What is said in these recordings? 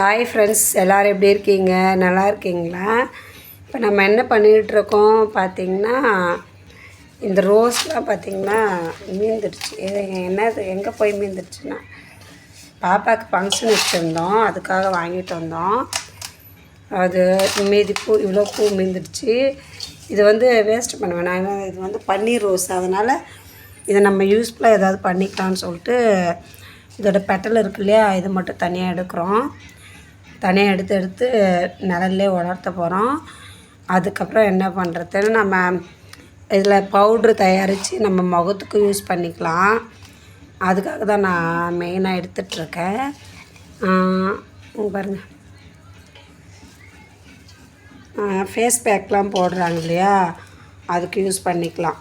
Hi friends, எல்லோரும் எப்படி இருக்கீங்க? நல்லா இருக்கீங்களா? இப்போ நம்ம என்ன பண்ணிகிட்ருக்கோம் பார்த்திங்கன்னா, இந்த ரோஸ்லாம் பார்த்திங்கன்னா மீந்துடுச்சு. என்னது எங்கே போய் மீந்துடுச்சுன்னா, பாப்பாவுக்கு ஃபங்க்ஷன் வச்சுருந்தோம், அதுக்காக வாங்கிட்டு வந்தோம். அது மீதி பூ இவ்வளோ பூ மீந்துடுச்சு. இது வந்து வேஸ்ட் பண்ண வேணாம், இது வந்து பன்னீர் ரோஸ், அதனால் இதை நம்ம யூஸ்ஃபுல்லாக ஏதாவது பண்ணிக்கலாம்னு சொல்லிட்டு இதோட பெட்டல் இருக்கு இல்லையா, இது மட்டும் தனியாக எடுக்கிறோம். தனியாக எடுத்து நிழல்லே வளர்த்த போகிறோம். அதுக்கப்புறம் என்ன பண்ணுறதுன்னு நம்ம இதில் பவுட்ரு தயாரித்து நம்ம முகத்துக்கு யூஸ் பண்ணிக்கலாம். அதுக்காக தான் நான் மெயினாக எடுத்துகிட்ருக்கேன். பாருங்கள், ஃபேஸ் பேக்லாம் போடுறாங்க இல்லையா, அதுக்கு யூஸ் பண்ணிக்கலாம்.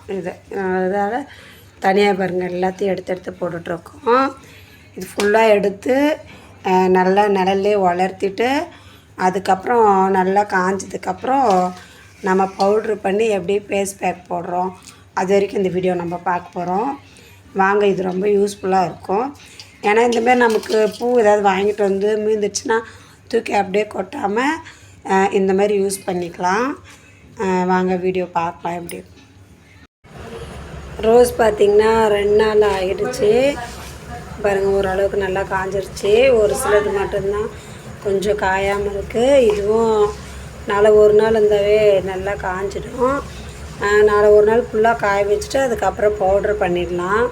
அதால் தனியாக பாருங்கள் எல்லாத்தையும் எடுத்து போட்டுட்ருக்கோம். இது ஃபுல்லாக எடுத்து நல்லா நிழல்லே வளர்த்திட்டு அதுக்கப்புறம் நல்லா காஞ்சதுக்கப்புறம் நம்ம பவுட்ரு பண்ணி எப்படி ஃபேஸ் பேக் போடுறோம் அது வரைக்கும் இந்த வீடியோ நம்ம பார்க்க போகிறோம். வாங்க, இது ரொம்ப யூஸ்ஃபுல்லாக இருக்கும். ஏன்னா இந்தமாரி நமக்கு பூ ஏதாவது வாங்கிட்டு வந்து மீந்துச்சுன்னா தூக்கி அப்படியே கொட்டாமல் இந்தமாரி யூஸ் பண்ணிக்கலாம். வாங்க வீடியோ பார்க்கலாம். எப்படி ரோஸ் பார்த்திங்கன்னா 2 நாள் ஆகிடுச்சு பாருங்கள். ஓரளவுக்கு நல்லா காஞ்சிருச்சு. ஒரு சிலது மட்டும்தான் கொஞ்சம் காயாமல் இருக்குது. இதுவும் நாளை ஒரு நாள் இருந்தாவே நல்லா காஞ்சிடும். நாளை ஒரு நாள் ஃபுல்லாக காய வச்சுட்டு அதுக்கப்புறம் பவுட்ரு பண்ணிடலாம்.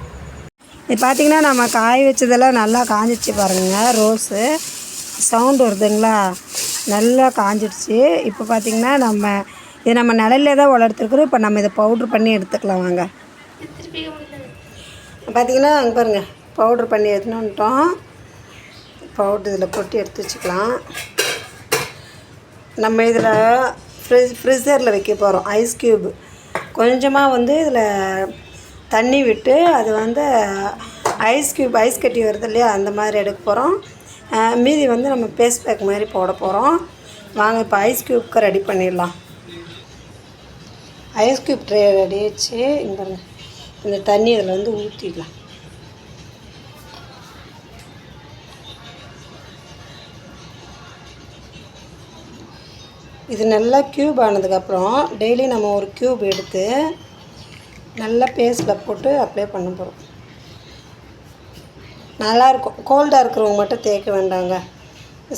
இது பார்த்திங்கன்னா நம்ம காய வச்சதெல்லாம் நல்லா காஞ்சிடுச்சு பாருங்கள். ரோஸு சவுண்டு வருதுங்களா, நல்லா காஞ்சிடுச்சு. இப்போ பார்த்திங்கன்னா இது நம்ம நிழல்லே தான் வளர்த்துருக்குறோம். இப்போ நம்ம இதை பவுட்ரு பண்ணி எடுத்துக்கலாம். வாங்க, பார்த்திங்கன்னா அங்கே பாருங்கள், பவுட்ரு பண்ணி எடுத்துன்னு வந்துட்டோம். பவுட்ரு இதில் கொட்டி எடுத்து வச்சுக்கலாம். நம்ம இதில் ஃப்ரிட்ஜரில் வைக்க போகிறோம். ஐஸ் க்யூப் கொஞ்சமாக வந்து இதில் தண்ணி விட்டு அது வந்து ஐஸ் க்யூப் ஐஸ் கட்டி வருது இல்லையா, அந்த மாதிரி எடுக்க போகிறோம். மீதி வந்து நம்ம ஃபேஸ் பேக் மாதிரி போட போகிறோம். வாங்க இப்போ ஐஸ் க்யூப்க்கு ரெடி பண்ணிடலாம். ஐஸ் க்யூப் ட்ரே ரெடி ஆச்சு. இந்த தண்ணி இதில் வந்து ஊற்றிடலாம். இது நல்லா க்யூப் ஆனதுக்கப்புறம் டெய்லி நம்ம ஒரு க்யூப் எடுத்து நல்லா பேஸ்ட்டில் போட்டு அப்ளை பண்ண போகிறோம். நல்லாயிருக்கும். கோல்டாக இருக்கிறவங்க மட்டும் தேய்க்க வேண்டாங்க.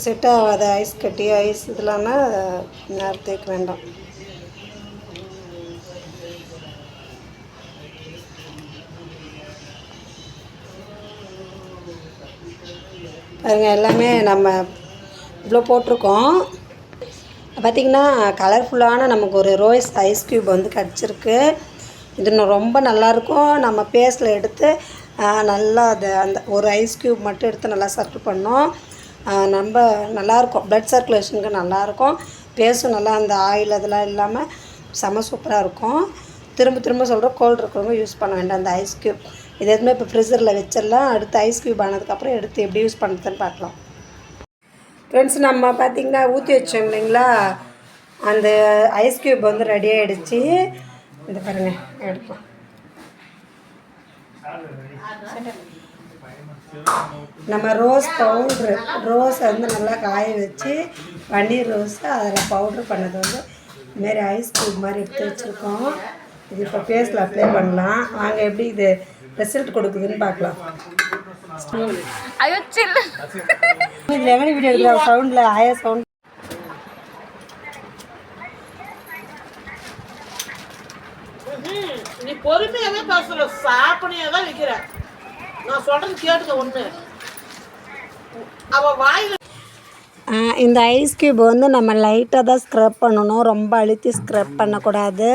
செட் ஆகாத ஐஸ் கட்டி ஐஸ் இதெல்லாம்னா நேரம் தேய்க்க வேண்டாம். பாருங்கள், எல்லாமே நம்ம இவ்வளோ போட்டிருக்கோம். பார்த்திங்கன்னா கலர்ஃபுல்லான நமக்கு ஒரு ரோஸ் ஐஸ் க்யூப் வந்து கிடச்சிருக்கு. இது ரொம்ப நல்லாயிருக்கும். நம்ம ஃபேஸில் எடுத்து நல்லா அந்த ஒரு ஐஸ் க்யூப் மட்டும் எடுத்து நல்லா சர்க்கிள் பண்ணோம். ரொம்ப நல்லாயிருக்கும். ப்ளட் சர்க்குலேஷனுக்கு நல்லாயிருக்கும். ஃபேஸும் நல்லா அந்த ஆயில் அதெல்லாம் இல்லாமல் செம சூப்பராக இருக்கும். திரும்ப சொல்கிறோம், கோல்டு இருக்கிறவங்க யூஸ் பண்ண வேண்டாம் அந்த ஐஸ் க்யூப். இது எதுவுமே இப்போ ஃப்ரிட்ஜரில் வச்சிடலாம். அடுத்து ஐஸ் க்யூப் ஆனதுக்கப்புறம் எடுத்து எப்படி யூஸ் பண்ணுறதுன்னு பார்க்கலாம். ஃப்ரெண்ட்ஸ், நம்ம பார்த்திங்கன்னா ஊற்றி வச்சோம் இல்லைங்களா, அந்த ஐஸ் க்யூப் வந்து ரெடி ஆகிடுச்சு. இந்த பாருங்கள், எடுக்கலாம். நம்ம ரோஸ் பவுட்ரு ரோஸை வந்து நல்லா காய வச்சு பன்னீர் ரோஸை அதில் பவுட்ரு பண்ணது வந்து இதுமாரி ஐஸ் க்யூப் மாதிரி எடுத்து வச்சுருக்கோம். இது இப்போ ஃபேஸில் அப்ளை பண்ணலாம். வாங்க எப்படி இது ரிசல்ட் கொடுக்குதுன்னு பார்க்கலாம். இதில் எங்கே வீடியோ எடுக்கிற சவுண்டில் ஆயா சவுண்ட். நீ பொறுமையாவே பேசுற, சாப்பிடையே தான் வைக்கிற. நான் சொல்றது கேட்டுக்க. ஒன்று அவ வாயில இந்த ஐஸ் க்யூப் வந்து நம்ம லைட்டாக தான் ஸ்க்ரப் பண்ணணும், ரொம்ப அழுத்தி ஸ்க்ரப் பண்ணக்கூடாது.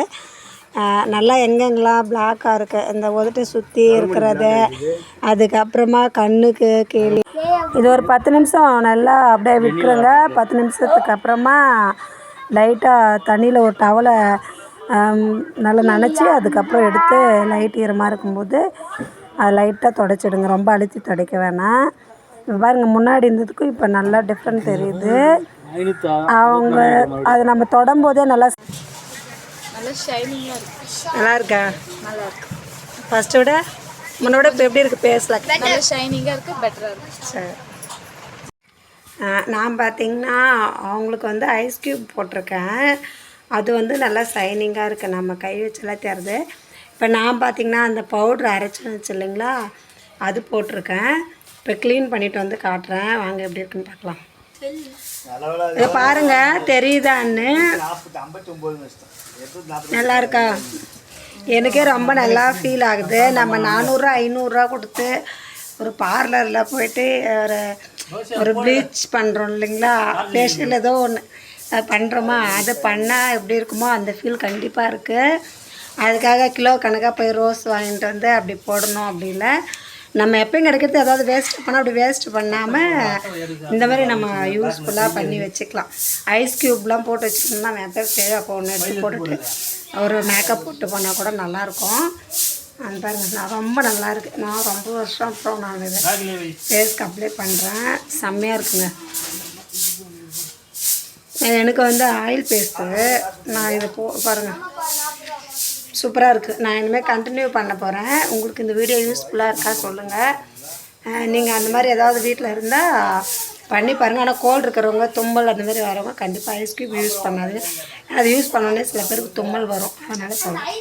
நல்லா எங்கெங்கெல்லாம் பிளாக்காக இருக்குது இந்த உதட்டை சுற்றி இருக்கிறது, அதுக்கப்புறமா கண்ணுக்கு கீழே இது ஒரு 10 நிமிஷம் நல்லா அப்படியே விட்டுருங்க. 10 நிமிஷத்துக்கு அப்புறமா லைட்டாக தண்ணியில் ஒரு டவலை நல்லா நனைச்சி அதுக்கப்புறம் எடுத்து லைட் ஈரமாக இருக்கும்போது அதை லைட்டாக துடைச்சிடுங்க. ரொம்ப அழுத்தி துடைக்க வேணாம். இப்போ பாருங்கள், முன்னாடி இருந்ததுக்கும் இப்போ நல்லா டிஃப்ரெண்ட் தெரியுது. அவங்க அது நம்ம தொடும்போதே நல்லா ஷைனிங்காக இருக்கு. நல்லா இருக்கா? நல்லா இருக்கு. ஃபஸ்ட்டை விட முன்னோட இப்போ எப்படி இருக்குது? பேசலாம் நல்லா ஷைனிங்காக இருக்குது, பெட்டராக இருக்குது. சரி, நான் பார்த்திங்கன்னா அவங்களுக்கு வந்து ஐஸ் க்யூப் போட்டிருக்கேன். அது வந்து நல்லா ஷைனிங்காக இருக்குது, நம்ம கை வச்செல்லாம் தருது. இப்போ நான் பார்த்திங்கன்னா அந்த பவுட்ரு அரைச்சி வச்சு இல்லைங்களா, அது போட்டிருக்கேன். இப்போ க்ளீன் பண்ணிவிட்டு வந்து காட்டுறேன், வாங்க எப்படி இருக்குன்னு பார்க்கலாம். இதை பாருங்கள் தெரியுதான்னு. நல்லா இருக்கா? எனக்கே ரொம்ப நல்லா ஃபீல் ஆகுது. நம்ம 400 500 கொடுத்து ஒரு பார்லரில் போயிட்டு ஒரு ப்ளீச் பண்ணுறோம் இல்லைங்களா, ஃபேஷியல் ஏதோ ஒன்று பண்ணுறோமா, அது பண்ணால் எப்படி இருக்குமோ அந்த ஃபீல் கண்டிப்பாக இருக்குது. அதுக்காக கிலோ கணக்காக போய் ரோஸ் வாங்கிட்டு வந்து அப்படி போடணும் அப்படி இல்லை. நம்ம எப்பயும் கிடைக்கிறது ஏதாவது வேஸ்ட் பண்ணால் அப்படி வேஸ்ட் பண்ணாமல் இந்த மாதிரி நம்ம யூஸ்ஃபுல்லாக பண்ணி வச்சுக்கலாம். ஐஸ் க்யூப்லாம் போட்டு வச்சுக்கணும்னா மேக்கப் தேவை, அப்போ ஒன்று எடுத்து போட்டுட்டு ஒரு மேக்கப் போட்டு போனால் கூட நல்லாயிருக்கும். அது பாருங்கள், நான் ரொம்ப நல்லா இருக்குது. நான் ரொம்ப வருஷம் அப்புறம் நான் இதை ஃபேஸ்க்கு அப்ளை பண்ணுறேன். செம்மையாக இருக்குங்க. எனக்கு வந்து ஆயில் பேஸ்ட்டு நான் இதை பாருங்கள் சூப்பராக இருக்குது. நான் இனிமேல் கண்டினியூ பண்ண போகிறேன். உங்களுக்கு இந்த வீடியோ யூஸ்ஃபுல்லாக இருக்கா சொல்லுங்கள். நீங்கள் அந்த மாதிரி ஏதாவது வீட்டில் இருந்தால் பண்ணி பாருங்கள். ஆனால் கோல்டு இருக்கிறவங்க, தும்மல் அந்த மாதிரி வரவங்க கண்டிப்பாக ஐஸ் க்யூப் யூஸ் பண்ணாது. அது யூஸ் பண்ணோன்னே சில பேருக்கு தும்மல் வரும், அதனால் சொல்லுங்கள்.